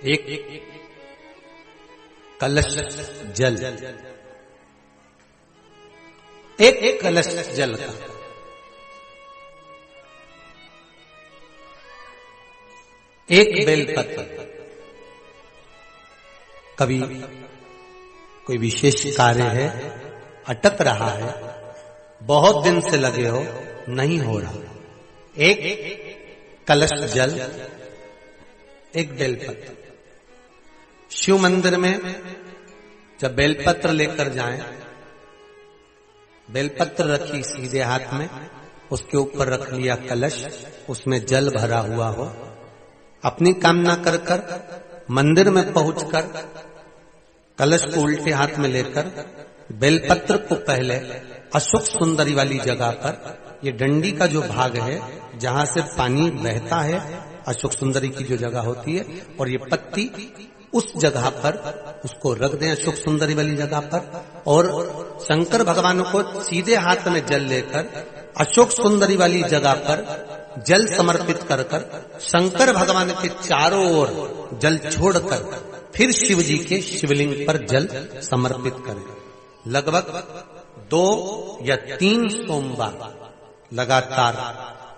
एक कलश जल, एक कलश जल का एक बेलपत्र। कभी कोई विशेष कार्य है, अटक रहा है, बहुत दिन से लगे हो, नहीं हो रहा, एक कलश जल, एक बेलपत्र। शिव मंदिर में जब बेलपत्र लेकर जाएं, बेलपत्र रखी सीधे हाथ में, उसके ऊपर रख लिया कलश, उसमें जल भरा हुआ हो, अपनी कामना कर कर मंदिर में पहुंचकर कलश को उल्टे हाथ में लेकर बेलपत्र को पहले अशोक सुंदरी वाली जगह पर, ये डंडी का जो भाग है जहां से पानी बहता है, अशोक सुंदरी की जो जगह होती है, और ये पत्ती उस जगह पर उसको रख दें, अशोक सुंदरी वाली जगह पर, और शंकर भगवान को सीधे हाथ में जल लेकर अशोक सुंदरी वाली जगह पर जल समर्पित कर कर शंकर भगवान के चारों ओर जल छोड़कर फिर शिव जी के शिवलिंग पर जल समर्पित करें। लगभग 2 या 3 सोमवार लगातार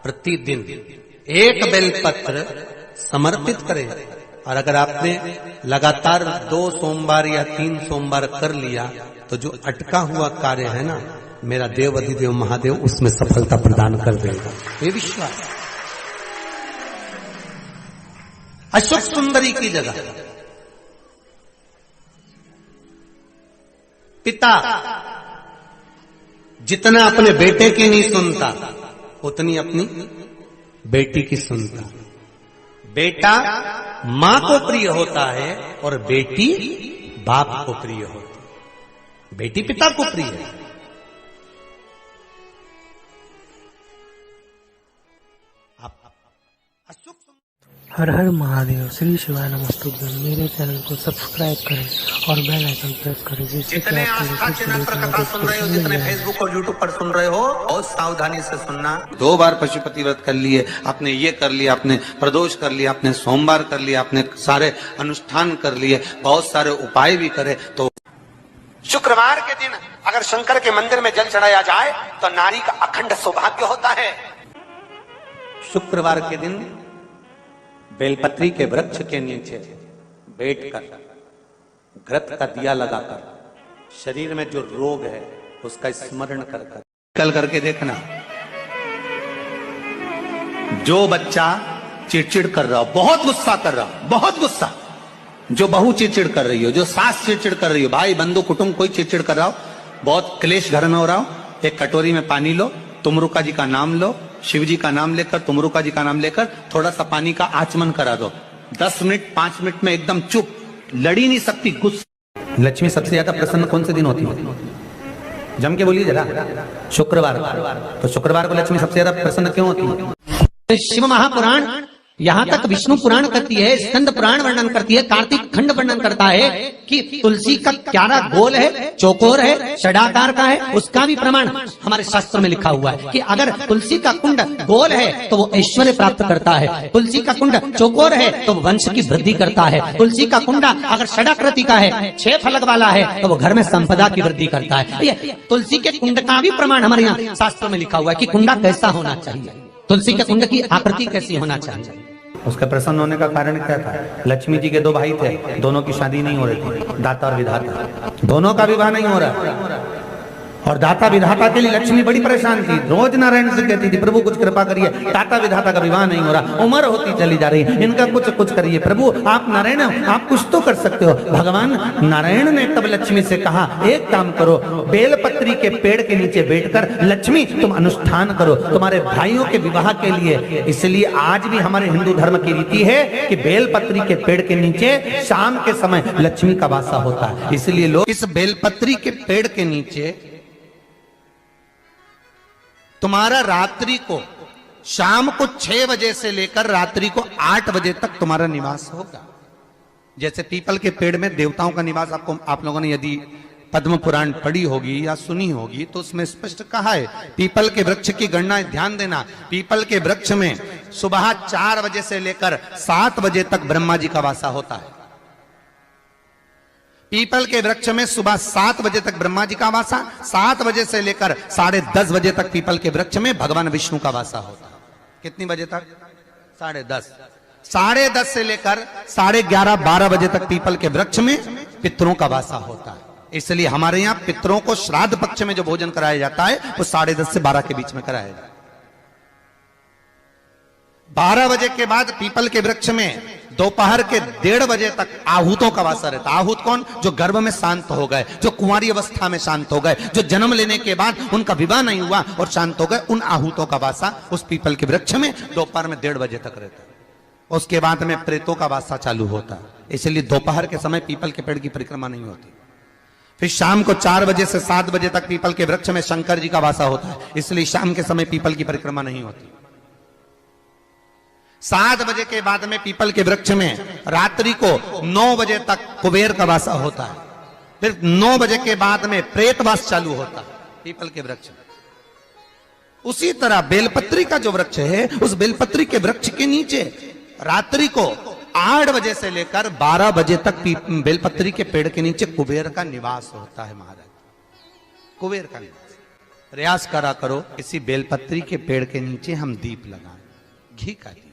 प्रतिदिन एक बेलपत्र समर्पित करें। और अगर आपने लगातार 2 सोमवार या 3 सोमवार कर लिया तो जो अटका हुआ कार्य है ना, मेरा देव अधिदेव महादेव उसमें सफलता प्रदान कर देगा, ये विश्वास। अशोक सुंदरी की जगह पिता जितना अपने बेटे की नहीं सुनता, उतनी अपनी बेटी की सुनता। बेटा मां को प्रिय होता है और बेटी बाप को प्रिय होती है, बेटी पिता को प्रिय है। हर हर महादेव, श्री शिवाय नमस्तुभ्यं। मेरे चैनल को सब्सक्राइब करें और बेल आइकन प्रेस करें, जिससे कि आप सुन रहे हो, जितने फेसबुक और यूट्यूब पर सुन रहे हो, बहुत सावधानी से सुनना। 2 बार पशुपति व्रत कर लिए आपने, ये कर लिया आपने, प्रदोष कर लिया आपने, सोमवार कर लिया आपने, सारे अनुष्ठान कर लिए, बहुत सारे उपाय भी करे, तो शुक्रवार के दिन अगर शंकर के मंदिर में जल चढ़ाया जाए तो नारी का अखंड सौभाग्य होता है। शुक्रवार के दिन बेलपत्री के वृक्ष के नीचे बैठकर घृत का दिया लगाकर शरीर में जो रोग है उसका स्मरण कर कर कल करके देखना। जो बच्चा चिड़चिड़ कर रहा हो, बहुत गुस्सा कर रहा हो, बहुत गुस्सा, जो बहू चिड़चिड़ कर रही हो, जो सास चिड़चिड़ कर रही हो, भाई बंधु कुटुंब कोई चिड़चिड़ कर रहा हो, बहुत क्लेश घर में हो रहा हो, एक कटोरी में पानी लो, तुमरुका जी का नाम लो, शिव जी का नाम लेकर, तुमरुका जी का नाम लेकर थोड़ा सा पानी का आचमन करा दो। 10 मिनट 5 मिनट में एकदम चुप, लड़ी नहीं सकती, गुस्सा। लक्ष्मी सबसे ज्यादा प्रसन्न कौन से दिन होती है? जम के बोलिए जरा। शुक्रवार। तो शुक्रवार को लक्ष्मी सबसे ज्यादा प्रसन्न क्यों होती है? शिव महापुराण यहाँ तक विष्णु पुराण करती है, स्कंद पुराण वर्णन करती है, कार्तिक खंड वर्णन करता है कि तुलसी का क्यारा गोल है, चौकोर है, षडाकार का है। उसका भी प्रमाण हमारे शास्त्र में लिखा हुआ है कि अगर तुलसी का कुंड गोल है तो वो ऐश्वर्य प्राप्त करता है, तुलसी का कुंड चौकोर है तो वंश की वृद्धि करता है, तुलसी का कुंडा अगर षडाकृति का है, 6 फलक वाला है, तो वो घर में संपदा की वृद्धि करता है। ये तुलसी के कुंड का भी प्रमाण हमारे यहाँ शास्त्र में लिखा हुआ है कि कुंडा कैसा होना चाहिए, तुलसी के कुंड की आकृति कैसी होना चाहिए। उसका प्रसन्न होने का कारण क्या था? लक्ष्मी जी के 2 भाई थे, दोनों की शादी नहीं हो रही थी, दाता और विधाता, दोनों का विवाह नहीं हो रहा। और दाता विधाता के लिए लक्ष्मी बड़ी परेशान थी, रोज नारायण से कहती थी प्रभु कुछ कृपा करिए, दाता विधाता का विवाह नहीं हो रहा, उम्र होती चली जा रही है, इनका कुछ करिए प्रभु, आप नारायण आप कुछ तो कर सकते हो। भगवान नारायण ने तब लक्ष्मी से कहा एक काम करो, बेलपत्री के पेड़ के नीचे बैठकर लक्ष्मी तुम अनुष्ठान करो तुम्हारे भाइयों के विवाह के लिए। इसलिए आज भी हमारे हिंदू धर्म की रीति है कि बेलपत्री के पेड़ के नीचे शाम के समय लक्ष्मी का वासा होता है। इसलिए लोग इस बेलपत्री के पेड़ के नीचे तुम्हारा रात्रि को शाम को 6 बजे से लेकर रात्रि को 8 बजे तक तुम्हारा निवास होगा। जैसे पीपल के पेड़ में देवताओं का निवास आप लोगों ने यदि पद्म पुराण पढ़ी होगी या सुनी होगी तो उसमें स्पष्ट कहा है, पीपल के वृक्ष की गणना ध्यान देना, पीपल के वृक्ष में सुबह 4 बजे से लेकर 7 बजे तक ब्रह्मा जी का वासा होता है। पीपल के वृक्ष में सुबह 7 बजे तक ब्रह्मा जी का वासा, 7 बजे से लेकर 10:30 बजे तक पीपल के वृक्ष में भगवान विष्णु का वासा होता है। कितनी बजे तक? 10:30। 10:30 से लेकर 11:30 12 बजे तक पीपल के वृक्ष में पितरों का वासा होता है। इसलिए हमारे यहां पितरों को श्राद्ध पक्ष में जो भोजन कराया जाता है वो 10:30 से 12 के बीच में कराया जाता है। 12 बजे के बाद पीपल के वृक्ष में दोपहर के 1:30 बजे तक आहूतों का वासा रहता है। आहूत कौन? जो गर्भ में शांत हो गए, जो कुंवारी अवस्था में शांत हो गए, जो जन्म लेने के बाद उनका विवाह नहीं हुआ और शांत हो गए, उन आहूतों का वासा उस पीपल के वृक्ष में दोपहर में 1:30 बजे तक रहता है। उसके बाद में प्रेतों का वासा चालू होता है। इसलिए दोपहर के समय पीपल के पेड़ की परिक्रमा नहीं होती। फिर शाम को 4 बजे से 7 बजे तक पीपल के वृक्ष में शंकर जी का वासा होता है। इसलिए शाम के समय पीपल की परिक्रमा नहीं होती। 7 बजे के बाद में पीपल के वृक्ष में रात्रि को 9 बजे तक कुबेर का वासा होता है। फिर 9 बजे के बाद में प्रेतवास चालू होता है पीपल के वृक्ष में। उसी तरह बेलपत्री का जो वृक्ष है, उस बेलपत्री के वृक्ष के नीचे रात्रि को 8 बजे से लेकर 12 बजे तक बेलपत्री के पेड़ के नीचे कुबेर का निवास होता है। महाराज, कुबेर का निवास। प्रयास करा करो इसी बेलपत्री के पेड़ के नीचे हम दीप लगाएं, घी का दिया।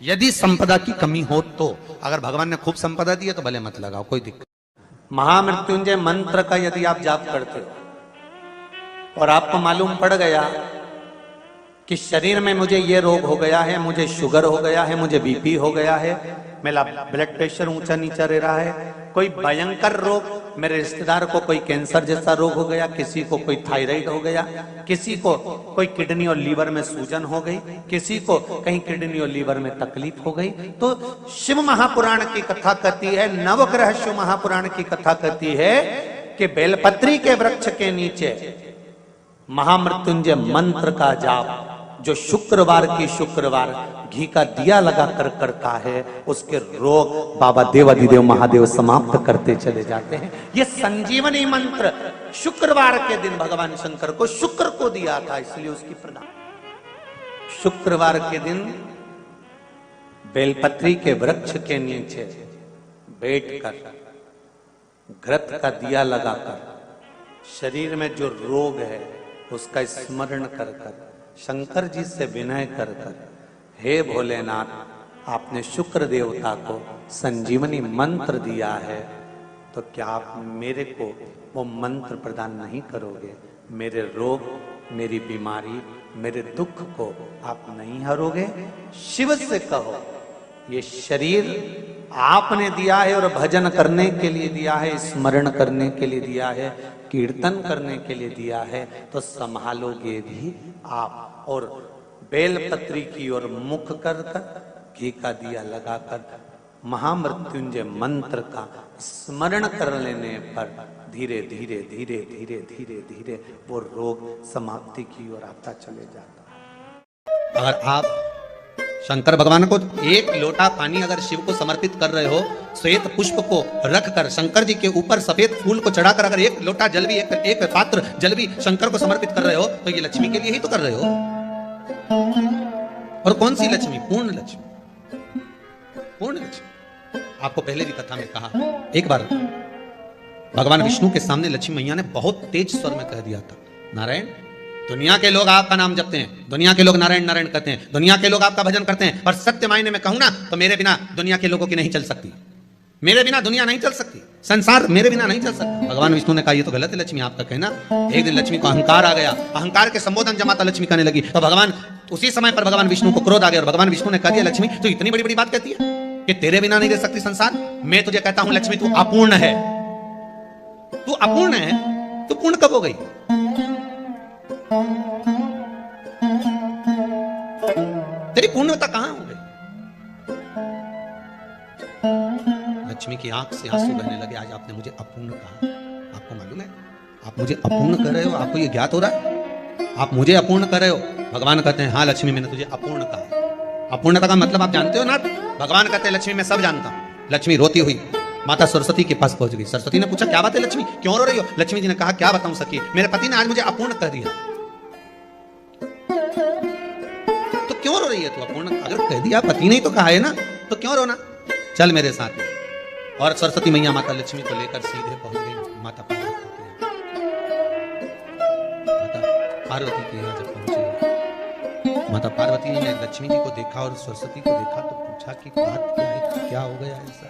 यदि संपदा की कमी हो तो, अगर भगवान ने खूब संपदा दी है तो भले मत लगाओ, कोई दिक्कत। महामृत्युंजय मंत्र का यदि आप जाप करते हो और आपको मालूम पड़ गया कि शरीर में मुझे ये रोग हो गया है, मुझे शुगर हो गया है, मुझे बीपी हो गया है, मेरा ब्लड प्रेशर ऊंचा नीचा रह रहा है, कोई भयंकर रोग, मेरे रिश्तेदार को कोई कैंसर जैसा रोग हो गया, किसी को कोई थायराइड हो गया, किसी को कोई किडनी और लीवर में सूजन हो गई, किसी को कहीं किडनी और लीवर में तकलीफ हो गई, तो शिव महापुराण की कथा कहती है, नवग्रह शिव महापुराण की कथा कहती है कि बेलपत्री के वृक्ष के नीचे महामृत्युंजय मंत्र का जाप जो शुक्रवार की शुक्रवार घी का दिया लगा कर करता है, उसके रोग बाबा देवाधिदेव महादेव समाप्त करते चले जाते हैं। ये संजीवनी मंत्र शुक्रवार के दिन भगवान शंकर को शुक्र को दिया था, इसलिए उसकी प्रणाम। शुक्रवार के दिन बेलपत्री के वृक्ष के नीचे बैठकर घृत का दिया लगाकर शरीर में जो रोग है उसका स्मरण कर कर शंकर जी से विनय कर कर, हे भोलेनाथ, आपने शुक्र देवता को संजीवनी मंत्र दिया है, तो क्या आप मेरे को वो मंत्र प्रदान नहीं करोगे? मेरे रोग, मेरी बीमारी, मेरे दुख को आप नहीं हरोगे? शिव से कहो, ये शरीर आपने दिया है और भजन करने के लिए दिया है, स्मरण करने के लिए दिया है, कीर्तन करने के लिए दिया है, तो संभालोगे भी आप। और बेलपत्री की ओर मुख कर कर घी का दिया लगाकर महामृत्युंजय मंत्र का स्मरण कर लेने पर धीरे धीरे धीरे धीरे धीरे धीरे वो रोग समाप्ति की ओर आता चले जाता है। अगर आप शंकर भगवान को एक लोटा पानी अगर शिव को समर्पित कर रहे हो, श्वेत पुष्प को रखकर शंकर जी के ऊपर सफेद फूल को चढ़ाकर अगर एक लोटा जल भी, एक पात्र जल भी शंकर को समर्पित कर रहे हो, तो ये लक्ष्मी के लिए ही तो कर रहे हो। और कौन सी लक्ष्मी? पूर्ण लक्ष्मी, पूर्ण लक्ष्मी। आपको पहले भी कथा में कहा, एक बार भगवान विष्णु के सामने लक्ष्मी मैया ने बहुत तेज स्वर में कह दिया था, नारायण, दुनिया के लोग आपका नाम जपते हैं, दुनिया के लोग नारायण नारायण कहते हैं, दुनिया के लोग आपका भजन करते हैं, पर सत्य मायने में कहूं ना तो मेरे बिना दुनिया के लोगों की नहीं चल सकती, मेरे बिना दुनिया नहीं चल सकती, संसार मेरे बिना नहीं चल सकता। भगवान विष्णु ने कहा ये तो गलत है लक्ष्मी आपका कहना। एक दिन लक्ष्मी को अहंकार आ गया, अहंकार के संबोधन जमाता लक्ष्मी कहने लगी, तो भगवान उसी समय पर भगवान विष्णु को क्रोध आ गया और भगवान विष्णु ने कह दिया, लक्ष्मी तू इतनी बड़ी बड़ी बात कहती है कि तेरे बिना नहीं रह सकती संसार? मैं तुझे कहता हूं लक्ष्मी, तू अपूर्ण है, तू अपूर्ण है, तू पूर्ण कब हो गई? तेरी पूर्णता कहां हो गई? लक्ष्मी की आंख से आंसू बहने लगे, आज आपने मुझे अपूर्ण कहा। आपको मालूम है आप मुझे अपूर्ण कर रहे हो? आपको ये ज्ञात हो रहा है आप मुझे अपूर्ण कर रहे हो? भगवान कहते हैं हाँ लक्ष्मी, मैंने तुझे अपूर्ण कहा। अपूर्णता का मतलब आप जानते हो ना? भगवान कहते हैं लक्ष्मी मैं सब जानता हूं। लक्ष्मी रोती हुई माता सरस्वती के पास पहुंच गई। सरस्वती ने पूछा क्या बात है लक्ष्मी, क्यों रो रही हो? लक्ष्मी जी ने कहा क्या बताऊं सखी, मेरे पति ने आज मुझे अपूर्ण कर दिया। तो क्यों रो रही है तू? अपूर्ण अगर कह दिया, पति ने ही तो कहा है ना, तो क्यों रोना? चल मेरे साथ। और सरस्वती मैया माता लक्ष्मी को लेकर सीधे पहुंच गई माता पार्वती के यहाँ। माता पार्वती के यहाँ जब पहुंचे, माता पार्वती ने लक्ष्मी जी को देखा और सरस्वती को देखा तो पूछा कि बात क्या है, क्या हो गया ऐसा,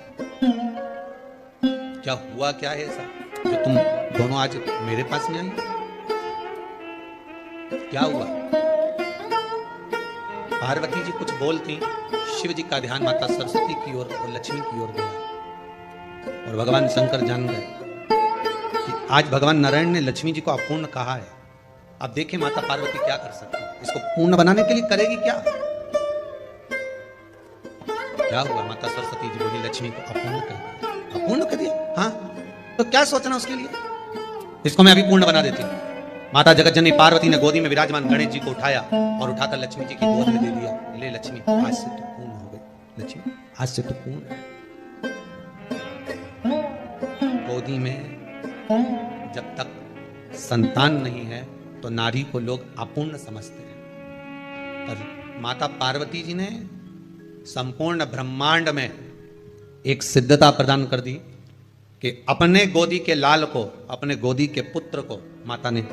क्या हुआ, क्या है ऐसा जो तुम दोनों आज मेरे पास में आई? क्या हुआ? पार्वती जी कुछ बोलती, शिव जी का ध्यान माता सरस्वती की ओर और लक्ष्मी की ओर गया और भगवान शंकर जान गए कि आज भगवान नारायण ने लक्ष्मी जी को अपूर्ण कहा है। अब देखें माता पार्वती क्या कर सकती है, इसको पूर्ण बनाने के लिए करेगी क्या? क्या हुआ? माता सरस्वती जी बोली लक्ष्मी को अपूर्ण कर दिया। अपूर्ण कर दिया? हाँ, तो क्या सोचना उसके लिए, इसको मैं अभी पूर्ण बना देती हूँ। माता जगतजननी पार्वती ने गोदी में विराजमान गणेश जी को उठाया और उठाकर लक्ष्मी जी की गोद में दे दिया। ले लक्ष्मी, आज से तो पूर्ण हो गई। लक्ष्मी आज से तो पूर्ण है। गोदी में जब तक संतान नहीं है तो नारी को लोग अपूर्ण समझते हैं, पर माता पार्वती जी ने संपूर्ण ब्रह्मांड में एक सिद्धता प्रदान कर दी कि अपने गोदी के लाल को, अपने गोदी के पुत्र को माता ने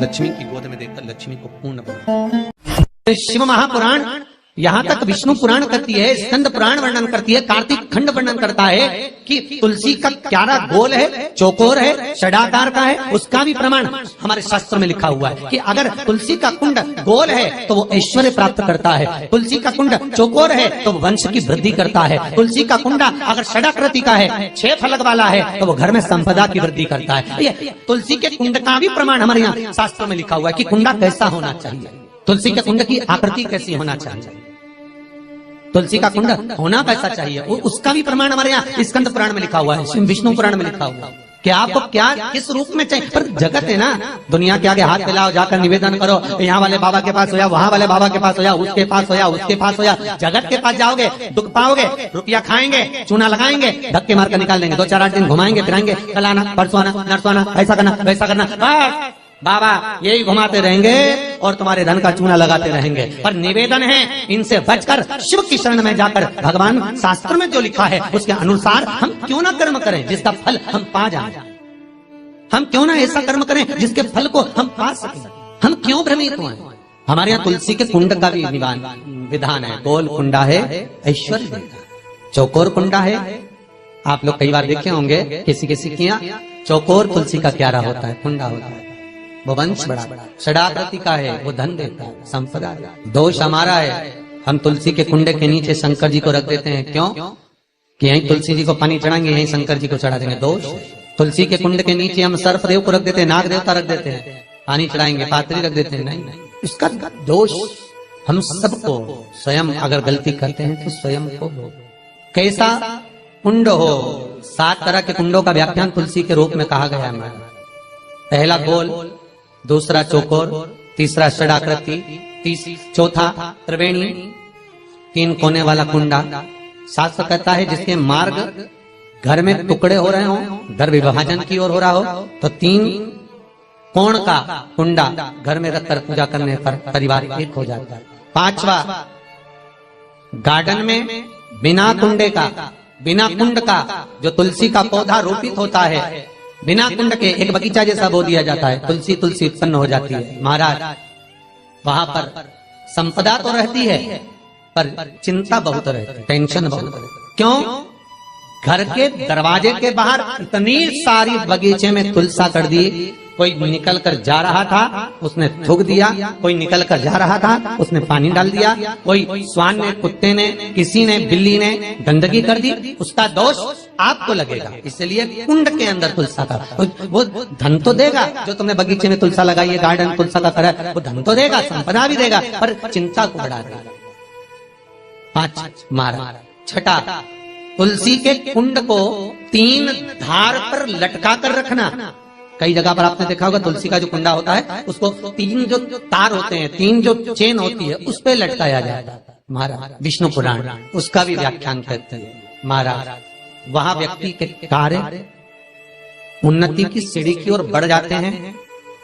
लक्ष्मी की गोद में देकर लक्ष्मी को पूर्ण बनाया। शिव महापुराण यहाँ तक विष्णु पुराण करती है, स्कंद पुराण वर्णन करती है, कार्तिक खंड वर्णन करता है कि तुलसी का क्यारा गोल है, चौकोर है, षडाकार का है। उसका भी प्रमाण हमारे शास्त्र में लिखा हुआ है कि अगर तुलसी का कुंड गोल है तो वो ऐश्वर्य प्राप्त करता है, तुलसी का कुंड चौकोर है तो वंश की वृद्धि करता है, तुलसी का कुंडा अगर षडाकृति का है, 6 फलक वाला है तो वो घर में संपदा की वृद्धि करता है। ये तुलसी के कुंड का भी प्रमाण हमारे यहाँ शास्त्र में लिखा हुआ है कि कुंडा कैसा होना चाहिए, तुलसी के कुंड की आकृति कैसी होना चाहिए, तुलसी का कुंड होना कैसा चाहिए, उसका भी प्रमाण हमारे यहाँ स्कंद पुराण में लिखा हुआ है, विष्णु पुराण में लिखा हुआ है कि आपको क्या किस रूप में चाहिए। पर जगत है ना, दुनिया के आगे हाथ फैलाओ, जाकर निवेदन करो, यहाँ वाले बाबा के पास हो या वहाँ वाले बाबा के पास हो या उसके पास हो या उसके पास हो या जगत के पास जाओगे, दुख पाओगे, रुपया खाएंगे, चूना लगाएंगे, धक्के मारकर निकाल देंगे, 2-4-8 दिन घुमाएंगे फिराएंगे, कल आना परसों आना नरसों आना, ऐसा करना वैसा करना, बस बाबा यही घुमाते रहेंगे और तुम्हारे धन का चूना लगाते रहेंगे। पर निवेदन है इनसे बचकर शिव की शरण में जाकर भगवान शास्त्र में जो लिखा है उसके अनुसार हम क्यों ना कर्म करें जिसका फल हम पा जाएं। हम क्यों ना ऐसा कर्म करें जिसके फल को हम पा सकें। हम क्यों भ्रमित हुए? हमारे यहाँ तुलसी के कुंड का भी विधान है। गोल कुंडा है ऐश्वर्य देगा, चौकोर कुंडा है, आप लोग कई बार देखे होंगे किसी किसी के यहाँ चौकोर तुलसी का क्यारा होता है, कुंडा होता है, वो वंश बड़ा, षडाकृति का है, वो धन देता है, संपदा। दोष हमारा है, हम तुलसी के कुंडे के नीचे शंकर जी को रख देते हैं। क्यों? कि यहीं तुलसी जी को पानी चढ़ाएंगे, यहीं शंकर जी को चढ़ा देंगे। दोष। तुलसी के कुंड के नीचे हम सर्पदेव को रख देते हैं, नाग देवता रख देते हैं, पानी चढ़ाएंगे, पात्री रख देते हैं। नहीं, उसका दोष हम सबको स्वयं अगर गलती करते हैं तो स्वयं को। कैसा कुंड हो, 7 तरह के कुंडों का व्याख्यान तुलसी के रूप में कहा गया है। पहला गोल, दूसरा चौकोर, तीसरा षडाकृति, चौथा त्रिवेणी, 3 कोने वाला कुंडा। शास्त्र कहता है जिसके मार्ग घर में टुकड़े हो रहे हो, घर विभाजन की ओर हो रहा हो, तो 3 कोण का कुंडा घर में रखकर पूजा करने पर परिवार एक हो जाता है। 5वां, गार्डन में बिना कुंडे का, बिना कुंड का जो तुलसी का पौधा रोपित होता है, बिना कुंड के एक बगीचा जैसा बो दिया जाता है, तुलसी तुलसी उत्पन्न हो जाती है। महाराज वहां पर संपदा तो रहती है पर चिंता बहुत रहती है, टेंशन बहुत रहती। क्यों? घर के दरवाजे के बाहर इतनी सारी बगीचे में तुलसा कर दी, कोई निकल कर जा रहा था उसने थूक दिया, कोई निकल कर जा रहा था उसने पानी डाल दिया, कोई श्वान ने, कुत्ते ने, किसी ने, बिल्ली ने गंदगी कर दी, उसका दोष आपको लगेगा। इसलिए कुंड के अंदर तुलसा का वो धन तो देगा, जो तुमने बगीचे में तुलसा लगाई है, गार्डन तुलसा का करा, वो धन तो देगा, संपदा भी देगा, पर चिंता को बढ़ा देगा। 5 मारा। 6, तुलसी के कुंड को 3 धार पर लटका कर रखना। कई जगह पर आपने देखा होगा तुलसी का जो कुंडा होता है उसको 3 जो तार होते हैं, 3 जो चेन होती है, उस पे लटकाया जाता है। महाराज विष्णु पुराण उसका भी व्याख्यान करते हैं। महाराज वहां व्यक्ति के कार्य उन्नति की सीढ़ी की ओर बढ़ जाते हैं।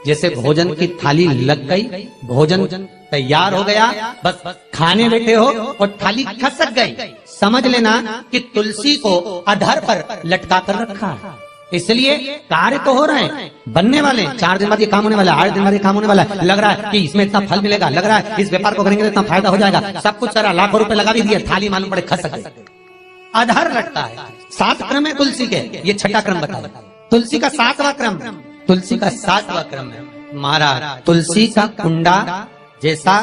जैसे भोजन की थाली लग गई, भोजन तैयार हो गया, बस खाने बैठे हो और थाली खसक गई, समझ लेना कि तुलसी को अधर पर लटका कर रखा है। इसलिए कार्य तो हो रहे हैं, बनने वाले हैं, 4 दिन बाद ये काम होने वाला है, 8 दिन बाद ये काम होने वाला है, लग रहा है कि इसमें इतना फल मिलेगा, लग रहा है इस व्यापार को करेंगे तो इतना फायदा हो जाएगा, सब कुछ सारा लाखों रुपए लगा भी दिए, थाली मालूम पड़े खसक गई, अधर लटका है। 7 क्रम है तुलसी के, ये छठा क्रम बताओ। तुलसी का 7वां क्रम, तुलसी का 7वां क्रम है महाराज, तुलसी का कुंडा जैसा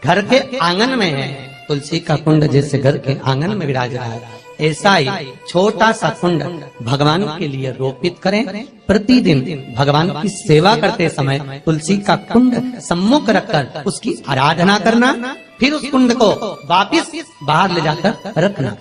घर के आंगन में है, तुलसी का कुंड जैसे घर के आंगन में विराज रहा है, ऐसा ही छोटा सा कुंड भगवान के लिए रोपित करें। प्रतिदिन भगवान की सेवा करते समय तुलसी का कुंड सम्मुख रखकर उसकी आराधना करना, फिर उस कुंड को वापिस बाहर ले जाकर रखना।